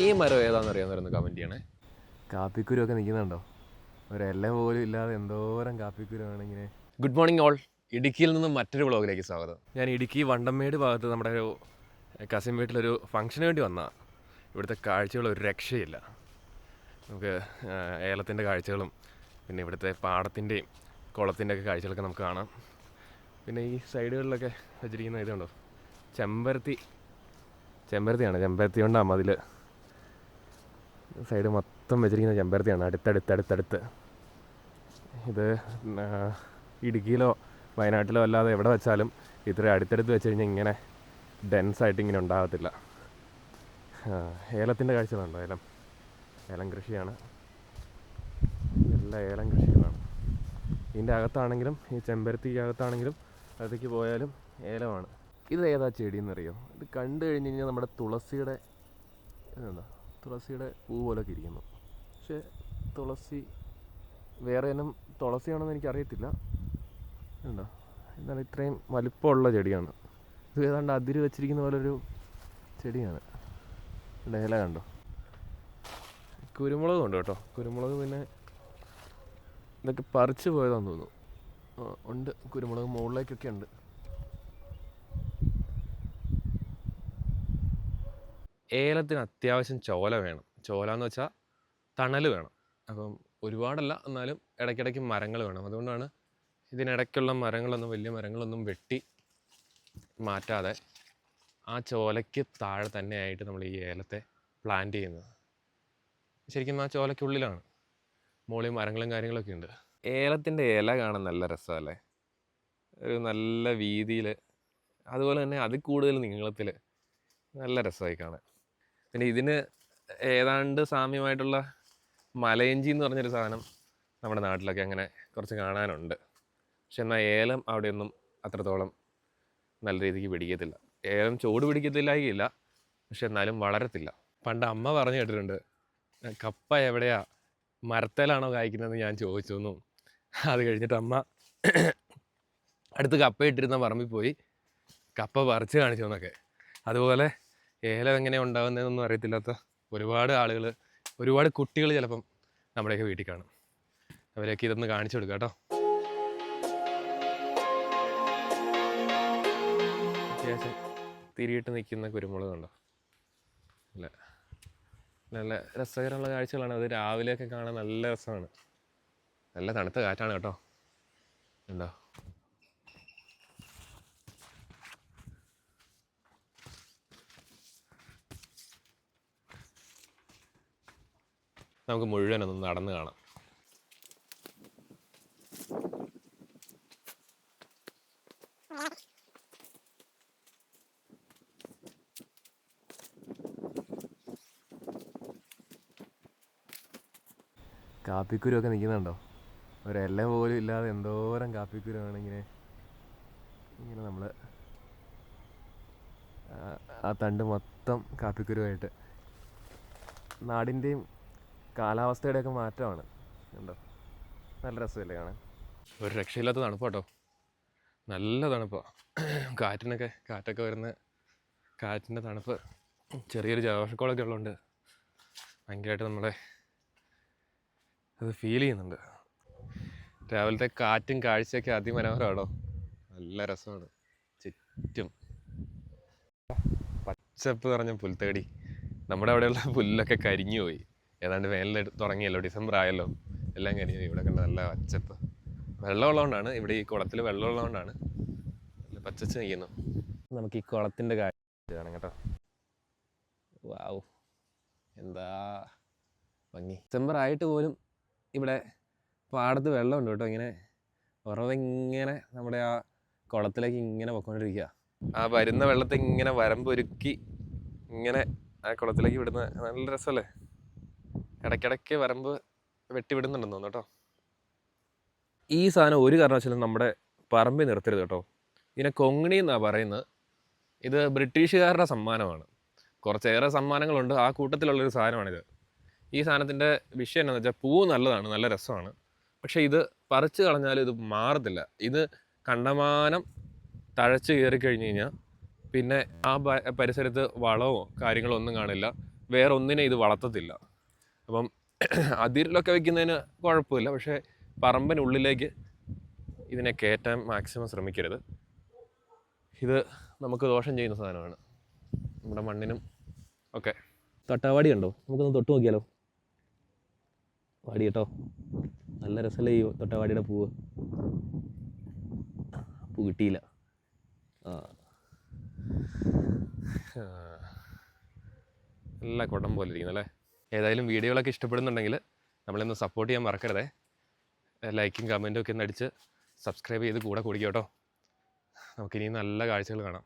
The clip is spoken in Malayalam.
ഈ മരം ഏതാണെന്ന് അറിയാവുന്നവരൊന്ന് കമൻറ്റ് ചെയ്യണേ. കാപ്പിക്കുരു ഒക്കെ നിൽക്കുന്നുണ്ടോ? ഒരെല്ലാം പോലും ഇല്ലാതെ എന്തോരം കാപ്പിക്കുരു ആണിങ്ങനെ. Good morning all. ഇടുക്കിയിൽ നിന്നും മറ്റൊരു വ്ളോഗിലേക്ക് സ്വാഗതം. ഞാൻ ഇടുക്കി വണ്ടമേട് ഭാഗത്ത് നമ്മുടെ ഒരു കസിൻ വീട്ടിലൊരു ഫംഗ്ഷന് വേണ്ടി വന്നതാണ്. ഇവിടുത്തെ കാഴ്ചകൾ ഒരു രക്ഷയില്ല. നമുക്ക് ഏലത്തിൻ്റെ കാഴ്ചകളും പിന്നെ ഇവിടുത്തെ പാടത്തിൻ്റെയും കുളത്തിൻ്റെ ഒക്കെ കാഴ്ചകളൊക്കെ നമുക്ക് കാണാം. പിന്നെ ഈ സൈഡുകളിലൊക്കെ വെച്ചിരിക്കുന്ന ഇതുണ്ടോ, ചെമ്പരത്തിയാണ്. ചെമ്പരത്തി കൊണ്ടാണ് മതിൽ സൈഡ് മൊത്തം വെച്ചിരിക്കുന്ന ചെമ്പരത്തിയാണ്, അടുത്തടുത്ത്. ഇത് ഇടുക്കിയിലോ വയനാട്ടിലോ അല്ലാതെ എവിടെ വെച്ചാലും ഇത്ര അടുത്തടുത്ത് വെച്ച് കഴിഞ്ഞാൽ ഇങ്ങനെ ഡെൻസായിട്ട് ഇങ്ങനെ ഉണ്ടാകത്തില്ല. ഏലത്തിൻ്റെ കാഴ്ചകളുണ്ടോ? ഏലം കൃഷിയാണ്, എല്ലാ ഏലം കൃഷികളാണ്. ഇതിൻ്റെ അകത്താണെങ്കിലും ഈ ചെമ്പരത്തിക്കകത്താണെങ്കിലും അകത്തേക്ക് പോയാലും ഏലമാണ്. ഇത് ഏതാ ചെടിയെന്നറിയോ? ഇത് കണ്ടു കഴിഞ്ഞ് കഴിഞ്ഞാൽ നമ്മുടെ തുളസിയുടെ പൂ പോലൊക്കെ ഇരിക്കുന്നു. പക്ഷേ തുളസി വേറെ ഇനം തുളസിയാണെന്ന് എനിക്കറിയത്തില്ല. ഉണ്ടോ? എന്നാൽ ഇത്രയും വലിപ്പമുള്ള ചെടിയാണ്. ഇത് ഏതാണ്ട് അതിര് വെച്ചിരിക്കുന്ന പോലൊരു ചെടിയാണ്. ഇല കണ്ടോ? കുരുമുളക് ഉണ്ട് കേട്ടോ. കുരുമുളക് പിന്നെ ഇതൊക്കെ പറിച്ചു പോയതാണെന്ന് തോന്നുന്നു. ഉണ്ട്, കുരുമുളക് മുകളിലേക്കൊക്കെ ഉണ്ട്. ഏലത്തിന് അത്യാവശ്യം ചോല വേണം. ചോല എന്ന് വെച്ചാൽ തണൽ വേണം. അപ്പം ഒരുപാടല്ല, എന്നാലും ഇടയ്ക്കിടയ്ക്ക് മരങ്ങൾ വേണം. അതുകൊണ്ടാണ് ഇതിനിടയ്ക്കുള്ള മരങ്ങളൊന്നും, വലിയ മരങ്ങളൊന്നും വെട്ടി മാറ്റാതെ ആ ചോലയ്ക്ക് താഴെ തന്നെയായിട്ട് നമ്മൾ ഈ ഏലത്തെ പ്ലാന്റ് ചെയ്യുന്നത്. ശരിക്കും ആ ചോലയ്ക്കുള്ളിലാണ്, മുകളിൽ മരങ്ങളും കാര്യങ്ങളൊക്കെ ഉണ്ട്. ഏലത്തിൻ്റെ ഇല കാണാൻ നല്ല രസമല്ലേ? ഒരു നല്ല വീതിയിൽ, അതുപോലെ തന്നെ അതിൽ കൂടുതൽ നീളത്തിൽ, നല്ല രസമായി കാണാൻ. പിന്നെ ഇതിന് ഏതാണ്ട് സാമ്യമായിട്ടുള്ള മലയിഞ്ചി എന്ന് പറഞ്ഞൊരു സാധനം നമ്മുടെ നാട്ടിലൊക്കെ അങ്ങനെ കുറച്ച് കാണാനുണ്ട്. പക്ഷെ എന്നാൽ ഏലം അവിടെയൊന്നും അത്രത്തോളം നല്ല രീതിക്ക് പിടിക്കത്തില്ല. ഏലം ചൂട് പിടിക്കത്തില്ലായില്ല, പക്ഷെ എന്നാലും വളരത്തില്ല. പണ്ട് അമ്മ പറഞ്ഞു കേട്ടിട്ടുണ്ട്, കപ്പ എവിടെയാ, മരത്തേലാണോ കായ്ക്കുന്നതെന്ന് ഞാൻ ചോദിച്ചു എന്നും. അത് കഴിഞ്ഞിട്ട് അമ്മ അടുത്ത് കപ്പ ഇട്ടിരുന്ന പറമ്പിൽ പോയി കപ്പ പറിച്ച് കാണിച്ചു എന്നൊക്കെ. അതുപോലെ ഏലം എങ്ങനെയാണ് ഉണ്ടാകുന്നതെന്നൊന്നും അറിയത്തില്ലാത്ത ഒരുപാട് ആളുകൾ, ഒരുപാട് കുട്ടികൾ ചിലപ്പം നമ്മുടെയൊക്കെ വീട്ടിൽ കാണും. അവരെയൊക്കെ ഇതൊന്ന് കാണിച്ചു കൊടുക്കുക കേട്ടോ. അത്യാവശ്യം തിരിയിട്ട് നിൽക്കുന്ന കുരുമുളക് കണ്ടോ? അല്ല, നല്ല രസകരമുള്ള കാഴ്ചകളാണ്. അത് രാവിലെയൊക്കെ കാണാൻ നല്ല രസമാണ്. നല്ല തണുത്ത കാറ്റാണ് കേട്ടോ. ഉണ്ടോ? നമുക്ക് മുഴുവനൊന്ന് നടന്ന് കാണാം. കാപ്പിക്കുരു ഒക്കെ നിൽക്കുന്നുണ്ടോ? ഒരെല്ലാം പോലും ഇല്ലാതെ എന്തോരം കാപ്പിക്കുരു ആണിങ്ങനെ. ഇങ്ങനെ നമ്മൾ ആ തണ്ട് മൊത്തം കാപ്പിക്കുരുവായിട്ട്. നാടിൻ്റെയും കാലാവസ്ഥയുടെയൊക്കെ മാറ്റമാണ്. ഉണ്ടോ? നല്ല രസമല്ലേ കാണാൻ? ഒരു രക്ഷയില്ലാത്ത തണുപ്പ് കേട്ടോ. നല്ല തണുപ്പാണ്. കാറ്റൊക്കെ വരുന്ന കാറ്റിൻ്റെ തണുപ്പ്, ചെറിയൊരു ജലദോഷക്കോളൊക്കെ ഉള്ളതുകൊണ്ട് ഭയങ്കരമായിട്ട് നമ്മളെ അത് ഫീൽ ചെയ്യുന്നുണ്ട്. രാവിലത്തെ കാറ്റും കാഴ്ചയൊക്കെ അതിമനോഹരമാണോ? നല്ല രസമാണ്. ചുറ്റും പച്ചപ്പ് നിറഞ്ഞ പുൽത്തകടി. നമ്മുടെ അവിടെയുള്ള പുല്ലൊക്കെ കരിഞ്ഞു പോയി. ഏതാണ്ട് വേനൽ തുടങ്ങിയല്ലോ, ഡിസംബർ ആയല്ലോ, എല്ലാം കരിഞ്ഞു പോയി. ഇവിടെ കണ്ട നല്ല പച്ചപ്പ്. വെള്ളമുള്ളതുകൊണ്ടാണ്, ഇവിടെ ഈ കുളത്തിൽ വെള്ളമുള്ളതുകൊണ്ടാണ് നല്ല പച്ചച്ച് നിൽക്കുന്നു. നമുക്ക് ഈ കുളത്തിൻ്റെ കാഴ്ച കാണാം കേട്ടോ. വാവ്, എന്താ ഭംഗി! ഡിസംബർ ആയിട്ട് പോലും ഇവിടെ പാടത്ത് വെള്ളമുണ്ട് കേട്ടോ. ഇങ്ങനെ ഉറവിങ്ങനെ നമ്മുടെ ആ കുളത്തിലേക്ക് ഇങ്ങനെ പൊയ്ക്കൊണ്ടിരിക്കുക. ആ വരുന്ന വെള്ളത്തെ ഇങ്ങനെ വരമ്പൊരുക്കി ഇങ്ങനെ ആ കുളത്തിലേക്ക് വിടുന്ന നല്ല രസമല്ലേ? ഇടയ്ക്കിടയ്ക്ക് വരമ്പ് വെട്ടിവിടുന്നുണ്ടെന്ന് തോന്നുന്നു കേട്ടോ. ഈ സാധനം ഒരു കാരണവശാലും നമ്മുടെ പറമ്പിൽ നിർത്തരുത് കേട്ടോ. ഇതിനെ കൊങ്ങിണി എന്നാണ് പറയുന്നത്. ഇത് ബ്രിട്ടീഷുകാരുടെ സമ്മാനമാണ്. കുറച്ചേറെ സമ്മാനങ്ങളുണ്ട്, ആ കൂട്ടത്തിലുള്ളൊരു സാധനമാണിത്. ഈ സാധനത്തിൻ്റെ വിഷയം എന്താണെന്ന് വെച്ചാൽ, പൂ നല്ലതാണ്, നല്ല രസമാണ്. പക്ഷേ ഇത് പറിച്ച് കളഞ്ഞാൽ ഇത് മാറത്തില്ല. ഇത് കണ്ടമാനം തഴച്ച് കയറി കഴിഞ്ഞ് കഴിഞ്ഞാൽ പിന്നെ ആ പരിസരത്ത് വളമോ കാര്യങ്ങളോ ഒന്നും കാണില്ല. വേറെ ഒന്നിനെ ഇത് വളർത്തത്തില്ല. അപ്പം അതിരിലൊക്കെ വെക്കുന്നതിന് കുഴപ്പമില്ല, പക്ഷേ പറമ്പിനുള്ളിലേക്ക് ഇതിനെ കയറ്റാൻ മാക്സിമം ശ്രമിക്കരുത്. ഇത് നമുക്ക് ദോഷം ചെയ്യുന്ന സാധനമാണ് നമ്മുടെ മണ്ണിനും ഒക്കെ. തൊട്ടാവാടി ഉണ്ടോ? നമുക്കൊന്ന് തൊട്ട് നോക്കിയാലോ? വാടി കേട്ടോ, നല്ല രസമല്ലേ ഈ തൊട്ടാവാടിയുടെ പൂവ്. പൂ കിട്ടിയില്ല. നല്ല കുടം പോലെ ഇരിക്കുന്നല്ലേ. ഏതായാലും വീഡിയോകളൊക്കെ ഇഷ്ടപ്പെടുന്നുണ്ടെങ്കിൽ നമ്മളിന്ന് സപ്പോർട്ട് ചെയ്യാൻ മറക്കരുതേ. ലൈക്കും കമൻറ്റും ഒക്കെ ഒന്ന് അടിച്ച് സബ്സ്ക്രൈബ് ചെയ്ത് കൂടെ കൂടിക്കോ കേട്ടോ. നമുക്കിനി നല്ല കാഴ്ചകൾ കാണാം.